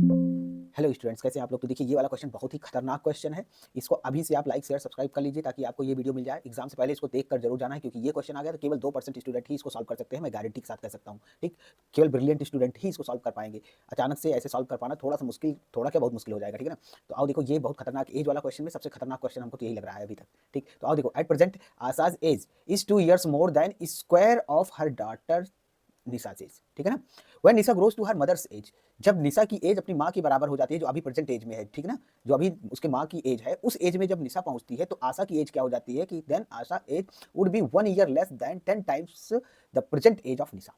Hello students, कैसे हैं आप लोग। तो देखिए, ये वाला क्वेश्चन बहुत ही खतरनाक क्वेश्चन है। इसको अभी से आप लाइक शेयर सब्सक्राइब कर लीजिए ताकि आपको ये वीडियो मिल जाए। एग्जाम से पहले इसको देख कर जरूर जाना है, क्योंकि ये क्वेश्चन आ गया तो केवल 2% स्टूडेंट ही इसको सॉल्व कर सकते हैं। मैं गारंटी के साथ कह सकता हूँ। ठीक, केवल ब्रिलियंट स्टूडेंट ही इसको सॉल्व कर पाएंगे। अचानक से ऐसे सॉल्व कर पाना थोड़ा सा मुश्किल, थोड़ा क्या बहुत मुश्किल हो जाएगा। ठीक है ना। तो आओ देखो, ये बहुत खतरनाक एज वाला क्वेश्चन में सबसे खतरनाक क्वेश्चन हमको तो यही लग रहा है अभी तक। ठीक, तो आओ देखो, at present Asha's age is 2 years more than square of her daughter Nisha age. ठीक है ना। When Nisha grows to her mother's age, जब निशा की एज अपनी माँ के बराबर हो जाती है, जो अभी प्रेजेंट एज में है। ठीक है ना। जो अभी उसके माँ की एज है, उस एज में जब निशा पहुंचती है तो आशा की एज क्या हो जाती है कि then Asha age would be 1 year less than 10 times the present age of Nisha.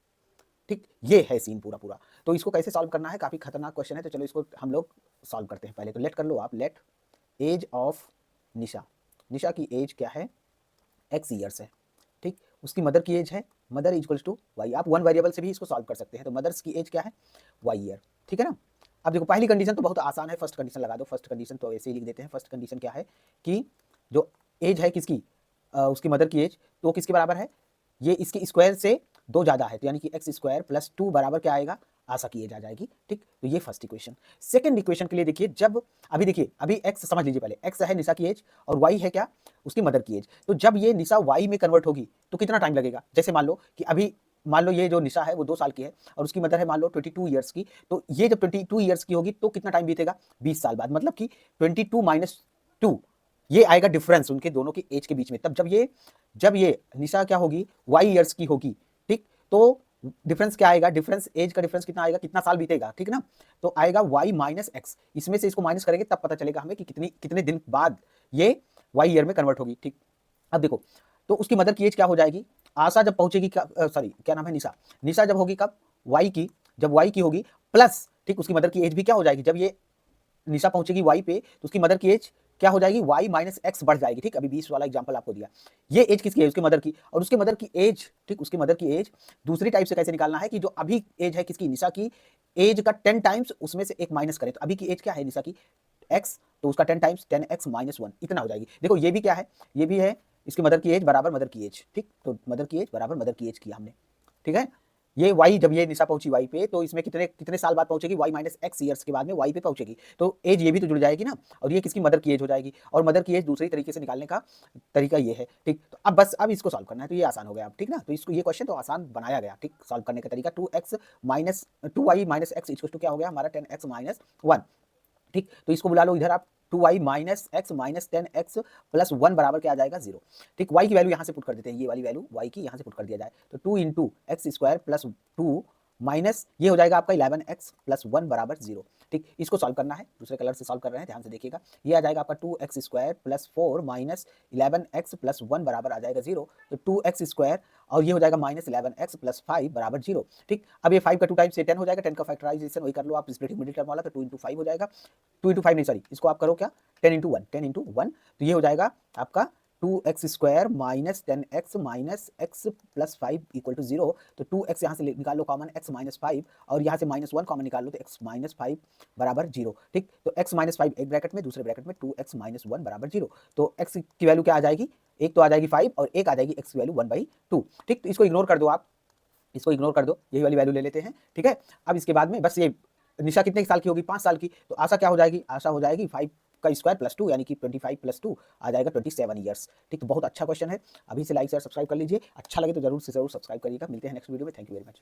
ठीक, ये है सीन पूरा पूरा। तो इसको कैसे सॉल्व करना है, काफी खतरनाक क्वेश्चन है। तो चलो इसको हम लोग सॉल्व करते हैं। पहले तो लेट कर लो आप, लेट एज ऑफ निशा, निशा की एज क्या है, एक्स ईयर्स है। ठीक, उसकी मदर की एज है, मदर इक्वल्स टू वाई। आप वन वेरिएबल से भी इसको सॉल्व कर सकते हैं। तो मदर्स की एज क्या है, वाई ईयर। ठीक है ना। अब देखो, पहली कंडीशन तो बहुत आसान है, फर्स्ट कंडीशन लगा दो। फर्स्ट कंडीशन तो ऐसे ही लिख देते हैं। फर्स्ट कंडीशन क्या है कि जो एज है किसकी, उसकी मदर की एज, तो किसके बराबर है, ये इसके स्क्वायर से 2 ज़्यादा है, तो यानी कि एक्स स्क्वायर प्लस 2 बराबर क्या आएगा, आशा की एज आ जाएगी। ठीक, तो ये फर्स्ट इक्वेशन। सेकंड इक्वेशन के लिए देखिए, जब अभी देखिए, अभी एक्स समझ लीजिए, पहले एक्स है निशा की एज और वाई है क्या, उसकी मदर की एज। तो जब ये निशा वाई में कन्वर्ट होगी तो कितना टाइम लगेगा। जैसे मान लो कि अभी, मान लो ये जो निशा है वो 2 साल की है और उसकी मदर है मान लो 22 ईयर्स की। तो ये जब 22 ईयर्स की होगी तो कितना टाइम बीतेगा, 20 साल बाद। मतलब कि 22 - 2 ये आएगा डिफरेंस उनके दोनों की एज के बीच में। तब जब ये निशा क्या होगी, वाई ईयर्स की होगी। ठीक, तो डिफरेंस क्या आएगा, डिफरेंस एज का डिफरेंस कितना आएगा, कितना साल बीतेगा। ठीक ना। तो आएगा y माइनस एक्स, इसमें से इसको माइनस करेंगे तब पता चलेगा हमें कि कितने दिन बाद ये y ईयर में कन्वर्ट होगी। ठीक, अब देखो, तो उसकी मदर की एज क्या हो जाएगी, आशा जब पहुंचेगी, सॉरी क्या नाम है, निशा। निशा जब होगी कब, वाई की, जब वाई की होगी प्लस, ठीक, उसकी मदर की एज भी क्या हो जाएगी, जब ये निशा पहुंचेगी वाई पे तो उसकी मदर की एज क्या हो जाएगी, वाई माइनस एक्स बढ़ जाएगी। ठीक, अभी 20 वाला एग्जांपल आपको दिया। ये एज किसकी है, उसके मदर की। और उसके मदर की एज, ठीक, उसके मदर की एज दूसरी टाइप से कैसे निकालना है कि जो अभी एज है किसकी, निशा की, एज का 10 टाइम्स उसमें से एक माइनस करें। तो अभी की एज क्या है निशा की, एक्स, तो उसका 10 टाइम्स 10x - 1 इतना हो जाएगी। देखो ये भी क्या है, ये भी है इसकी मदर की एज बराबर मदर की एज। ठीक, तो मदर की एज बराबर मदर की एज किया हमने। ठीक है। ये y, जब ये निशा पहुंची y पे तो इसमें कितने कितने साल बाद पहुंचेगी, y माइनस एक्स ईयर्स के बाद में y पे पहुंचेगी। तो एज ये भी तो जुड़ जाएगी ना, और ये किसकी मदर की एज हो जाएगी। और मदर की एज दूसरी तरीके से निकालने का तरीका ये है। ठीक, तो अब बस अब इसको सॉल्व करना है, तो ये आसान हो गया अब। ठीक ना, तो इसको ये क्वेश्चन तो आसान बनाया गया। ठीक, सॉल्व करने का तरीका, 2y minus x equal to क्या हो गया हमारा, 10x - 1। ठीक, तो इसको बुला लो इधर आप, 2y minus x minus 10x plus 1 बराबर क्या आ जाएगा, 0। ठीक, y की वैल्यू यहाँ से पुट कर देते हैं, ये वाली वैल्यू y की यहाँ से पुट कर दिया जाए तो 2 into x square plus 2 minus ये हो जाएगा आपका 11x प्लस 1 बराबर 0। ठीक, इसको सॉल्व करना है, दूसरे कलर से सॉल्व कर रहे हैं, ध्यान से देखिएगा। ये आ जाएगा आपका 2x square plus 4 minus 11x plus 1 बराबर आ जाएगा 0। तो 2x स्क्वायर और ये हो जाएगा माइनस 11x प्लस 5 बराबर 0। ठीक, अब ये 5 का 2 टाइम्स से 10 हो जाएगा, 10 का फैक्टराइजेशन वही कर लो आप, स्प्लिटिंग मिडिल टर्म वाला, तो 2 इंटू 5 हो जाएगा। 2 इंटू 5 नहीं, सॉरी, इसको आप करो क्या, 10 इंटू 1, 10 इंटू 1, तो ये हो जाएगा आपका 2x square minus 10x minus x plus 5 equal to 0। तो 2x यहाँ से निकाल लो कॉमन, x माइनस 5, और यहाँ से -1 कॉमन निकाल लो तो x माइनस 5 बराबर 0। ठीक, तो x माइनस 5 एक ब्रैकेट में, दूसरे ब्रैकेट में 2x माइनस 1 बराबर 0। तो x की वैल्यू क्या आ जाएगी, एक तो आ जाएगी 5 और एक आ जाएगी x की वैल्यू 1/2। ठीक, तो इसको इग्नोर कर दो आप, इसको इग्नोर कर दो, यही वाली वैल्यू ले लेते हैं। ठीक है, अब इसके बाद में बस ये निशा कितने साल की होगी, 5 साल की। तो आशा क्या हो जाएगी, आशा हो जाएगी 5 का स्क्वायर प्लस 2 यानी कि 25 प्लस 2 आ जाएगा 27 ईयर्स। ठीक, तो बहुत अच्छा क्वेश्चन है। अभी से लाइक शेयर सब्सक्राइब कर लीजिए, अच्छा लगे तो जरूर से जरूर सब्सक्राइब करिएगा। मिलते हैं नेक्स्ट वीडियो में, थैंक यू वेरी मच।